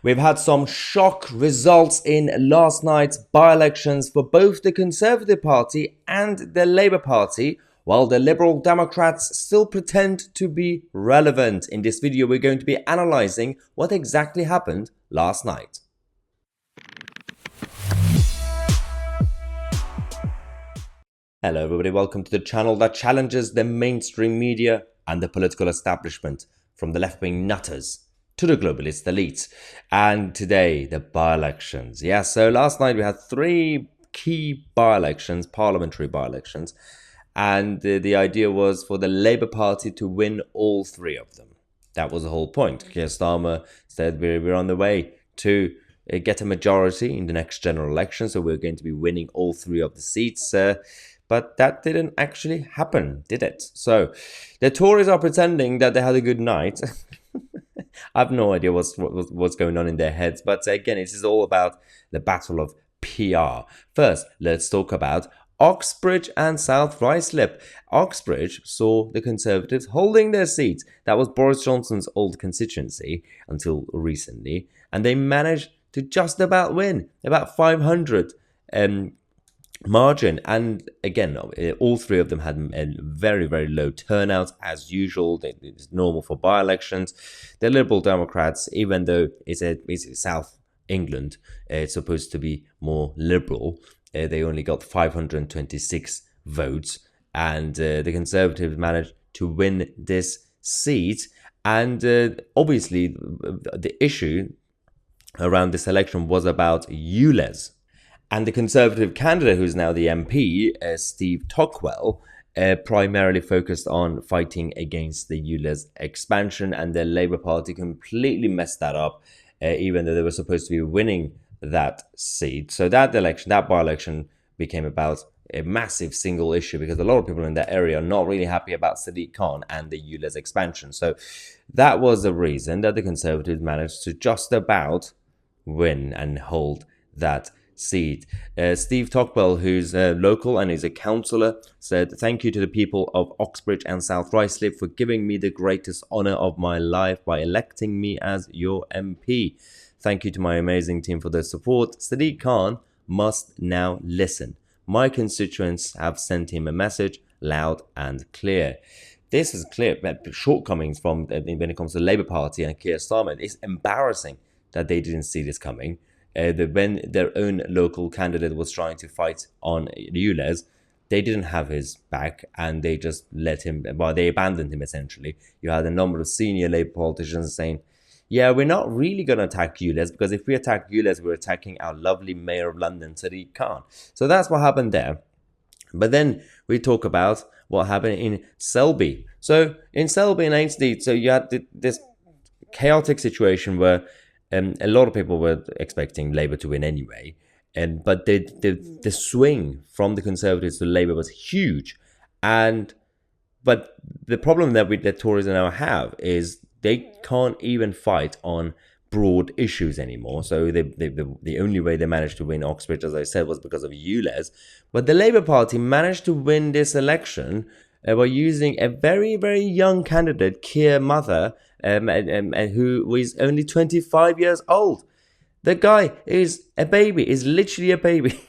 We've had some shock results in last night's by-elections for both the Conservative Party and the Labour Party, while the Liberal Democrats still pretend to be relevant. In this video, we're going to be analysing what exactly happened last night. Hello everybody, welcome to the channel that challenges the mainstream media and the political establishment, from the left-wing nutters to the globalist elites. And today, the by-elections. Yeah, so last night we had three key by-elections, parliamentary by-elections, and the idea was for the Labour Party to win all three of them. That was the whole point. Keir Starmer said we're on the way to get a majority in the next general election, so we're going to be winning all three of the seats. But that didn't actually happen, did it? So the Tories are pretending that they had a good night. I have no idea what's going on in their heads. But again, it is all about the battle of PR. First, let's talk about Oxbridge and South Ruislip. Oxbridge saw the Conservatives holding their seats. That was Boris Johnson's old constituency until recently. And they managed to just about win, about 500 margin. And again, all three of them had a very, very low turnout as usual. It's normal for by-elections. The Liberal Democrats, even though it's South England, it's supposed to be more liberal, they only got 526 votes, and the Conservatives managed to win this seat. And obviously the issue around this election was about ULEZ. And the Conservative candidate, who's now the MP, Steve Tocqueville, primarily focused on fighting against the ULEZ expansion, and the Labour Party completely messed that up, even though they were supposed to be winning that seat. So that election, that by-election, became about a massive single issue, because a lot of people in that area are not really happy about Sadiq Khan and the ULEZ expansion. So that was the reason that the Conservatives managed to just about win and hold that seat. Steve Tocqueville, who's local and is a councillor, said, "Thank you to the people of Oxbridge and South Ruislip for giving me the greatest honour of my life by electing me as your MP. Thank you to my amazing team for their support. Sadiq Khan must now listen. My constituents have sent him a message loud and clear." This is clear, but shortcomings from when it comes to the Labour Party and Keir Starmer. It's embarrassing that they didn't see this coming. When their own local candidate was trying to fight on ULEZ, they didn't have his back, and they just let him, well, they abandoned him essentially. You had a number of senior Labour politicians saying, yeah, we're not really going to attack ULEZ, because if we attack ULEZ, we're attacking our lovely Mayor of London, Sadiq Khan. So that's what happened there. But then we talk about what happened in Selby. So in Selby in Ainsley, so you had this chaotic situation where a lot of people were expecting Labour to win anyway, but the swing from the Conservatives to Labour was huge. But the problem that the Tories now have is they can't even fight on broad issues anymore. So the only way they managed to win Oxford, as I said, was because of ULEZ. But the Labour Party managed to win this election by using a very, very young candidate, Keir Mather, who is only 25 years old. The guy is a baby, is literally a baby.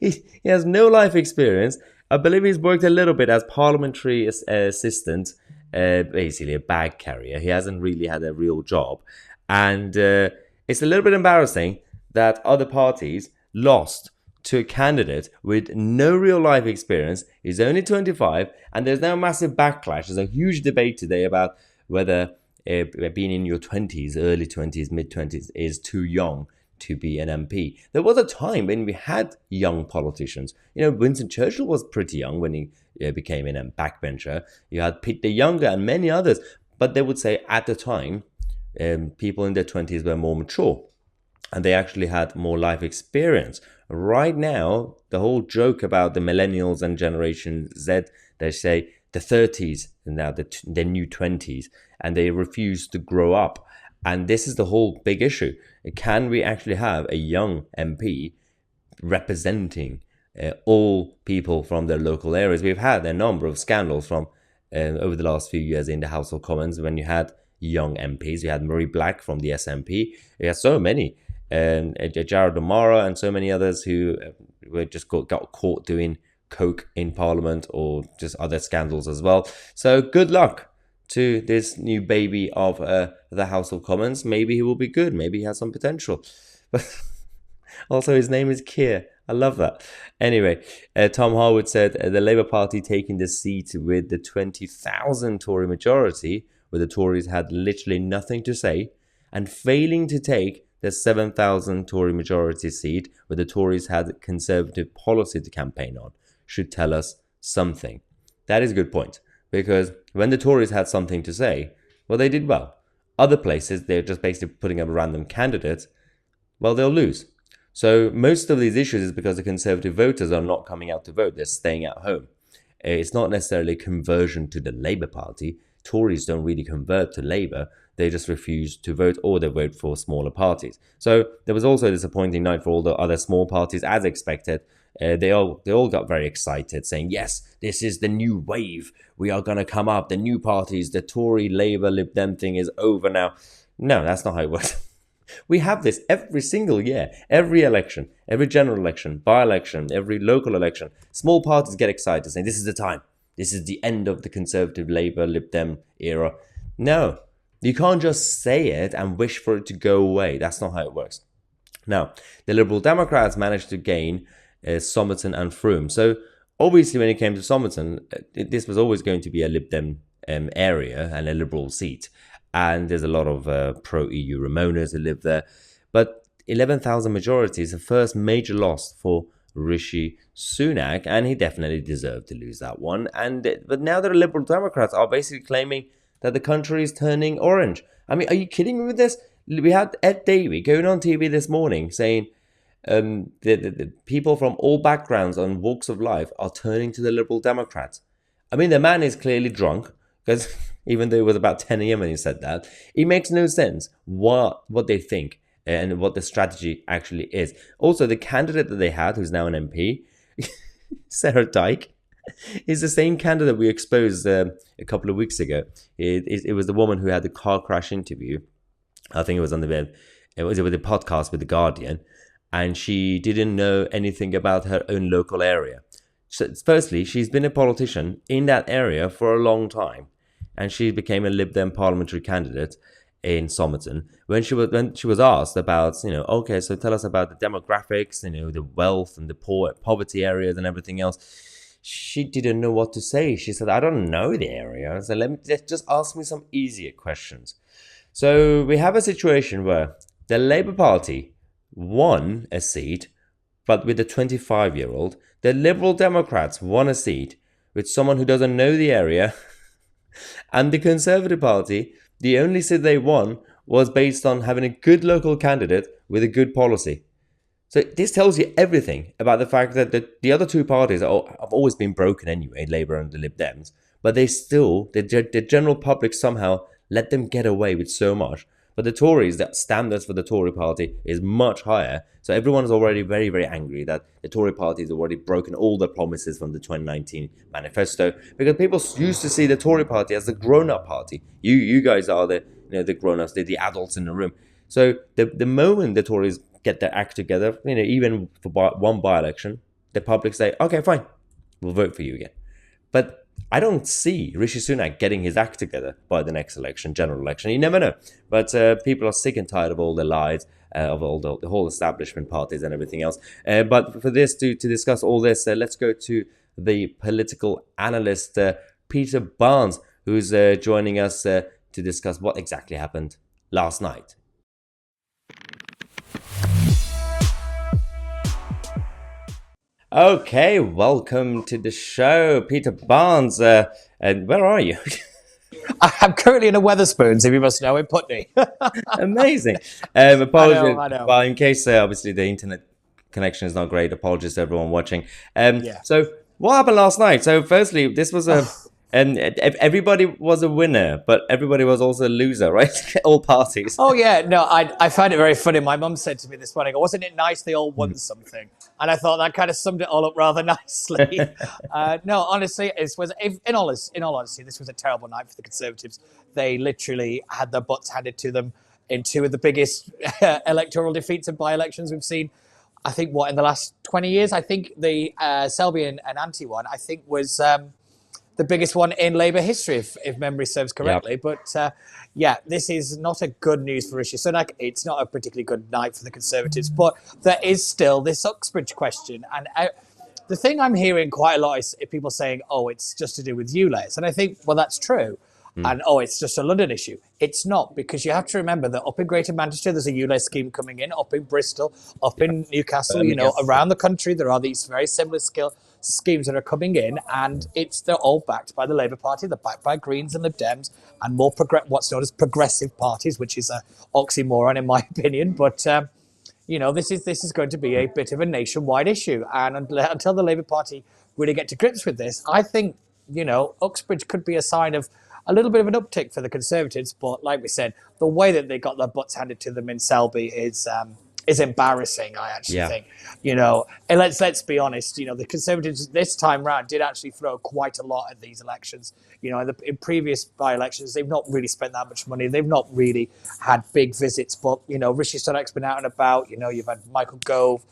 He has no life experience. I believe he's worked a little bit as parliamentary assistant, basically a bag carrier. He hasn't really had a real job. And it's a little bit embarrassing that other parties lost to a candidate with no real life experience. He's only 25, and there's now a massive backlash. There's a huge debate today about whether being in your 20s, early 20s, mid 20s is too young to be an MP. There was a time when we had young politicians. You know, Winston Churchill was pretty young when he became a backbencher. You had Pete the Younger and many others, but they would say at the time, people in their 20s were more mature, and they actually had more life experience. Right now, the whole joke about the millennials and Generation Z, they say the 30s and now the new 20s, and they refuse to grow up. And this is the whole big issue. Can we actually have a young MP representing all people from their local areas? We've had a number of scandals from over the last few years in the House of Commons, when you had young MPs. You had Marie Black from the SNP. You had so many. Jared O'Mara and so many others who were just got caught doing coke in Parliament or just other scandals as well. So good luck to this new baby of the House of Commons. Maybe he will be good. Maybe he has some potential. But also, his name is Keir. I love that. Anyway, Tom Harwood said the Labour Party taking the seat with the 20,000 Tory majority, where the Tories had literally nothing to say, and failing to take the 7,000 Tory majority seat, where the Tories had Conservative policy to campaign on, should tell us something. That is a good point, because when the Tories had something to say, well, they did well. Other places, they're just basically putting up a random candidate, well, they'll lose. So most of these issues is because the Conservative voters are not coming out to vote. They're staying at home. It's not necessarily conversion to the Labour Party. Tories don't really convert to Labour. They just refuse to vote, or they vote for smaller parties. So there was also a disappointing night for all the other small parties, as expected. They all got very excited, saying, yes, this is the new wave. We are going to come up. The new parties, the Tory, Labour, Lib Dem thing is over now. No, that's not how it works. We have this every single year, every election, every general election, by-election, every local election. Small parties get excited, saying, this is the time. This is the end of the Conservative, Labour, Lib Dem era. No, you can't just say it and wish for it to go away. That's not how it works. Now, the Liberal Democrats managed to gain Somerton and Frome. So obviously when it came to Somerton, this was always going to be a Lib Dem area and a Liberal seat. And there's a lot of pro-EU Ramonas who live there. But 11,000 majority is the first major loss for Rishi Sunak, and he definitely deserved to lose that one. But now the Liberal Democrats are basically claiming that the country is turning orange. I mean, are you kidding me with this? We had Ed Davey going on TV this morning saying the people from all backgrounds and walks of life are turning to the Liberal Democrats. I mean, the man is clearly drunk, because even though it was about 10 a.m. when he said that, it makes no sense what they think and what the strategy actually is. Also, the candidate that they had, who's now an MP, Sarah Dyke, is the same candidate we exposed a couple of weeks ago. It was the woman who had the car crash interview. I think it was on with the podcast with The Guardian, and she didn't know anything about her own local area. So, firstly, she's been a politician in that area for a long time, and she became a Lib Dem parliamentary candidate in Somerton. When she was asked about, okay, so tell us about the demographics, the wealth and the poverty areas and everything else, she didn't know what to say. She said, I don't know the area, so just ask me some easier questions. So we have a situation where the Labour Party won a seat, but with a 25-year-old, the Liberal Democrats won a seat with someone who doesn't know the area, and the Conservative Party, the only seat they won was based on having a good local candidate with a good policy. So this tells you everything about the fact that the other two parties have always been broken anyway, Labour and the Lib Dems, but the general public somehow let them get away with so much. But the Tories, the standards for the Tory party is much higher. So everyone is already very, very angry that the Tory party has already broken all the promises from the 2019 manifesto, because people used to see the Tory party as the grown-up party. You guys are the grown-ups, the adults in the room. So the moment the Tories get their act together, even for one by-election, the public say, okay, fine, we'll vote for you again. But I don't see Rishi Sunak getting his act together by the next election, general election. You never know. But people are sick and tired of all the lies, of all the whole establishment parties and everything else. But for this, to discuss all this, let's go to the political analyst, Peter Barnes, who's joining us to discuss what exactly happened last night. Okay, welcome to the show, Peter Barnes. And where are you? I'm currently in a Wetherspoons, if you must know, in Putney. Amazing. Apologies. I know. Well, in case obviously the internet connection is not great, apologies to everyone watching. Yeah. So what happened last night? So firstly, this was a And everybody was a winner, but everybody was also a loser, right? All parties. Oh yeah, no, I find it very funny. My mum said to me this morning, "Wasn't it nice they all won something?" And I thought that kind of summed it all up rather nicely. No, honestly, it was in all honesty, this was a terrible night for the Conservatives. They literally had their butts handed to them in two of the biggest electoral defeats and by-elections we've seen. I think what in the last 20 years. I think the Selby and Anti one, I think was. The biggest one in Labour history, if memory serves correctly. Yep. But yeah, this is not a good news for Rishi Sunak. It's not a particularly good night for the Conservatives. But there is still this Uxbridge question. And the thing I'm hearing quite a lot is people saying, oh, it's just to do with ULEZ. And I think, well, that's true. And oh, it's just a London issue. It's not, because you have to remember that up in Greater Manchester, there's a ULEZ scheme coming in, up in Bristol, up in Newcastle, around the country, there are these very similar schemes that are coming in, and they're all backed by the Labour Party, they're backed by Greens and Lib Dems, and more what's known as progressive parties, which is an oxymoron in my opinion. But this is going to be a bit of a nationwide issue, and until the Labour Party really get to grips with this, I think Uxbridge could be a sign of a little bit of an uptick for the Conservatives. But like we said, the way that they got their butts handed to them in Selby is embarrassing, I actually think. And let's be honest, the Conservatives this time round did actually throw quite a lot at these elections. In previous by-elections, they've not really spent that much money. They've not really had big visits. But, Rishi Sunak's been out and about. You've had Michael Gove,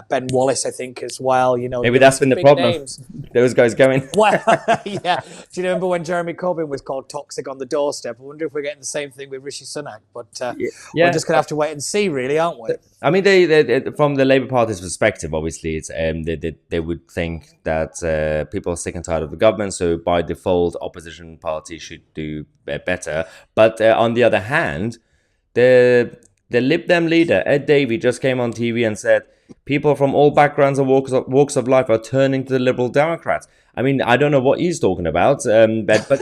Ben Wallace, I think, as well. Maybe that's been the problem. Names. Those guys going. Well, yeah. Do you remember when Jeremy Corbyn was called toxic on the doorstep? I wonder if we're getting the same thing with Rishi Sunak. But we're just going to have to wait and see, really, aren't we? I mean, they from the Labour Party's perspective, obviously, it's they would think that people are sick and tired of the government, so by default, opposition parties should do better. But on the other hand, the Lib Dem leader Ed Davey just came on TV and said people from all backgrounds and walks of life are turning to the Liberal Democrats. I mean, I don't know what he's talking about, but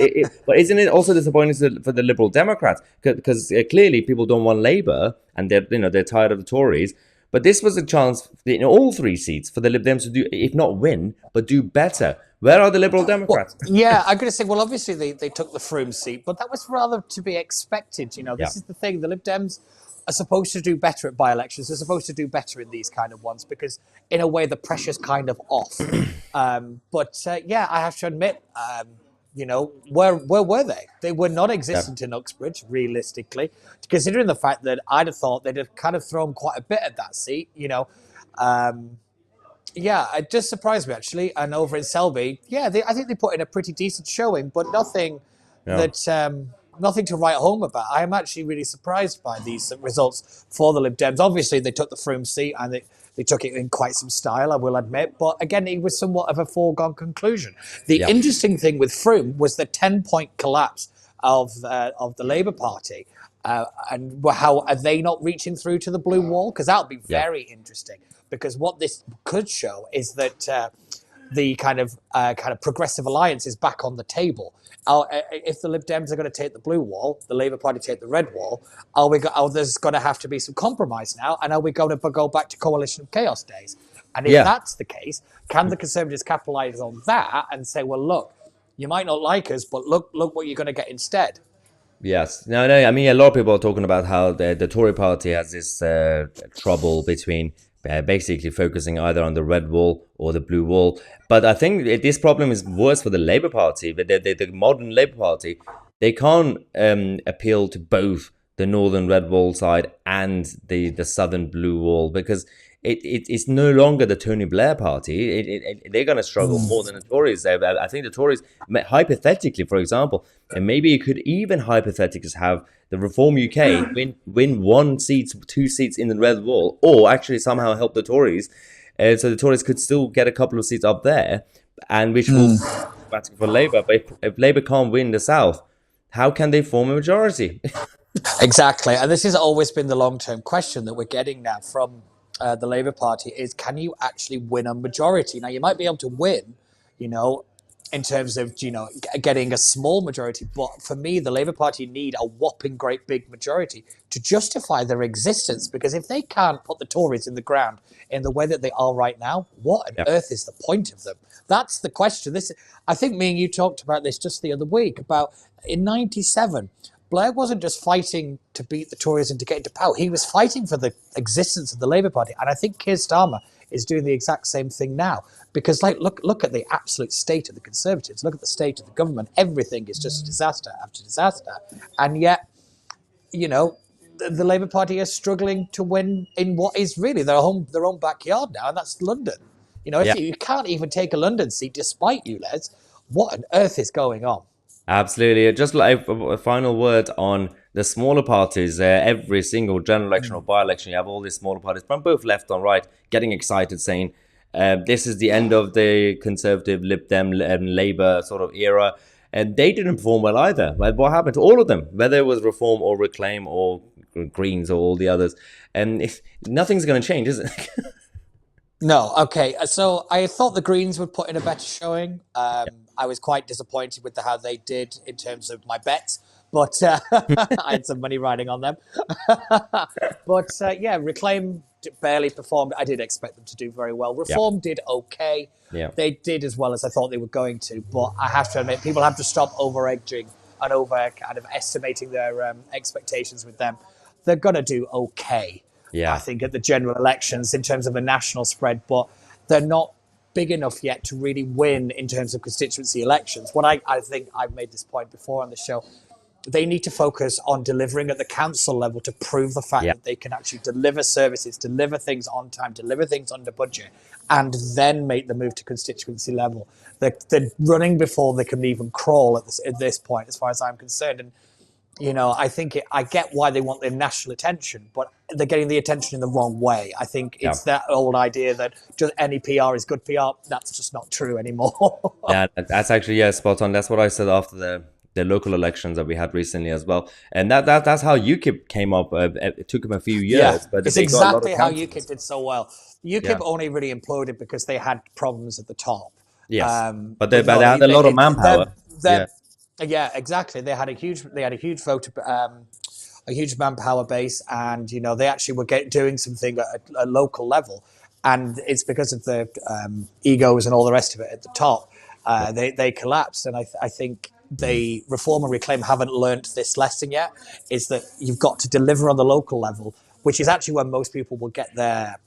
isn't it also disappointing for the Liberal Democrats? Because clearly people don't want Labour, and they're tired of the Tories. But this was a chance in all three seats for the Lib Dems to do, if not win, but do better. Where are the Liberal Democrats? Well, yeah, I'm going to say, well, obviously they took the Froome seat, but that was rather to be expected. This is the thing. The Lib Dems are supposed to do better at by-elections. They're supposed to do better in these kind of ones because, in a way, the pressure's kind of off. Yeah, I have to admit, where were they? They were not existent in Uxbridge, realistically, considering the fact that I'd have thought they'd have kind of thrown quite a bit at that seat. Yeah, it just surprised me, actually. And over in Selby, I think they put in a pretty decent showing, but nothing nothing to write home about. I am actually really surprised by these results for the Lib Dems. Obviously, they took the Froome seat and they took it in quite some style, I will admit. But again, it was somewhat of a foregone conclusion. The interesting thing with Froome was the 10-point collapse of the Labour Party. And how are they not reaching through to the blue wall? Because that would be very interesting. Because what this could show is that the kind of progressive alliance is back on the table. If the Lib Dems are going to take the blue wall, the Labour Party take the red wall, there's going to have to be some compromise now, and are we going to go back to coalition of chaos days? And if that's the case, can the Conservatives capitalise on that and say, well, look, you might not like us, but look what you're going to get instead? Yes. No, I mean, a lot of people are talking about how the Tory party has this trouble between basically focusing either on the red wall or the blue wall. But I think this problem is worse for the Labour Party. But the modern Labour Party, they can't appeal to both the northern red wall side and the southern blue wall, because it's no longer the Tony Blair party. They're going to struggle more than the Tories. I think the Tories, hypothetically, for example, and maybe you could even hypothetically have the Reform UK win 1 seat, 2 seats in the red wall, or actually somehow help the Tories. So the Tories could still get a couple of seats up there, and which will be problematic for Labour. But if Labour can't win the South, how can they form a majority? Exactly. And this has always been the long-term question that we're getting now from the Labour Party is, can you actually win a majority? Now, you might be able to win, in terms of, getting a small majority. But for me, the Labour Party need a whopping great big majority to justify their existence. Because if they can't put the Tories in the ground in the way that they are right now, what on earth is the point of them? That's the question. I think me and you talked about this just the other week, about in 97, Blair wasn't just fighting to beat the Tories and to get into power. He was fighting for the existence of the Labour Party. And I think Keir Starmer is doing the exact same thing now. Because look at the absolute state of the Conservatives. Look at the state of the government. Everything is just disaster after disaster. And yet, the Labour Party is struggling to win in what is really their own backyard now, and that's London. If you can't even take a London seat despite you, Les, what on earth is going on? Absolutely. Just like a final word on the smaller parties. Every single general election or by-election, you have all these smaller parties from both left and right getting excited, saying this is the end of the Conservative, Lib Dem, Labour sort of era. And they didn't perform well either. What happened to all of them, whether it was Reform or Reclaim or Greens or all the others? And if nothing's going to change, is it? No. Okay. So I thought the Greens would put in a better showing. I was quite disappointed with how they did in terms of my bets, but I had some money riding on them. But Reclaim barely performed. I did expect them to do very well. Reform did okay. Yeah. They did as well as I thought they were going to. But I have to admit, people have to stop over-edging and over kind of estimating their expectations with them. They're going to do okay. Yeah. I think at the general elections in terms of a national spread, but they're not big enough yet to really win in terms of constituency elections. What I think I've made this point before on the show, they need to focus on delivering at the council level to prove the fact that they can actually deliver services, deliver things on time, deliver things under budget, and then make the move to constituency level. They're running before they can even crawl at this point, as far as I'm concerned. And I get why they want their national attention, but they're getting the attention in the wrong way. I think it's that old idea that just any PR is good PR. That's just not true anymore. Yeah, that's actually spot on. That's what I said after the local elections that we had recently as well. And that's how UKIP came up. It took them a few years, but it's exactly how UKIP did so well. UKIP only really imploded because they had problems at the top. Yes, but they had a lot of manpower. Yeah, exactly. They had a huge vote, a huge manpower base, and they actually were doing something at a local level, and it's because of the egos and all the rest of it at the top. They collapsed, and I think the Reform and Reclaim haven't learnt this lesson yet. Is that you've got to deliver on the local level, which is actually where most people will get their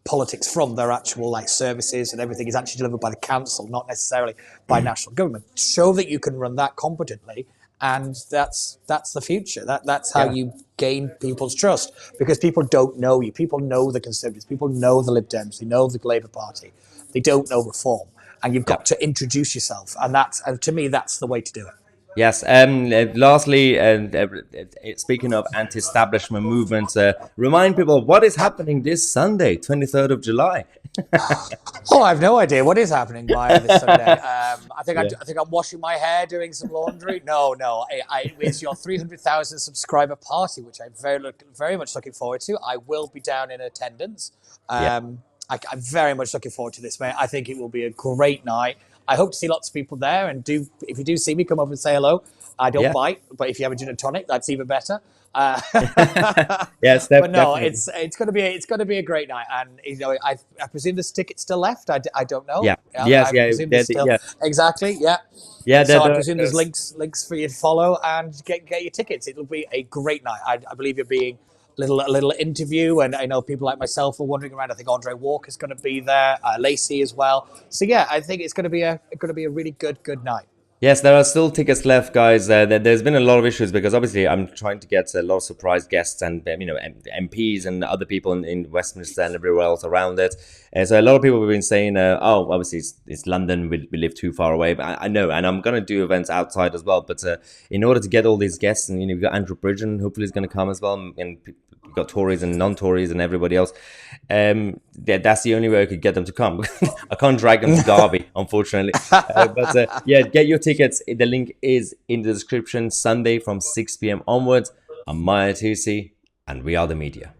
politics from. Their actual services and everything is actually delivered by the council, not necessarily by national government. Show that you can run that competently, and that's the future. That's how you gain people's trust, because people don't know you. People know the Conservatives. People know the Lib Dems. They know the Labour Party. They don't know Reform, and you've got to introduce yourself. And to me, that's the way to do it. Yes. Lastly, speaking of anti-establishment movements, remind people what is happening this Sunday, 23rd of July. I have no idea what is happening this Sunday. I think I'm washing my hair, doing some laundry. No, it's your 300,000 subscriber party, which I'm very much looking forward to. I will be down in attendance. I'm very much looking forward to this, mate. I think it will be a great night. I hope to see lots of people there, and if you do see me, come over and say hello. I don't bite, but if you have a gin and tonic, that's even better. Yes, but no, it's going to be a great night, and I presume there's tickets still left. I don't know. Exactly. Yeah. So I presume there's links for you to follow and get your tickets. It'll be a great night. I believe you're being a little interview, and I know people like myself are wandering around. I think Andre Walker's going to be there, Lacey as well. So I think it's going to be a really good night. Yes, there are still tickets left, guys. There's been a lot of issues because obviously I'm trying to get a lot of surprise guests and MPs and other people in Westminster and everywhere else around it. So a lot of people have been saying, obviously it's London, we live too far away. But I know, and I'm going to do events outside as well. But in order to get all these guests, and we've got Andrew Bridgen, hopefully he's going to come as well, and we've got Tories and non-Tories and everybody else. That's the only way I could get them to come. I can't drag them to Derby, unfortunately. Get your tickets. The link is in the description. Sunday from 6 p.m. onwards. I'm Mahyar Tousi, and we are the media.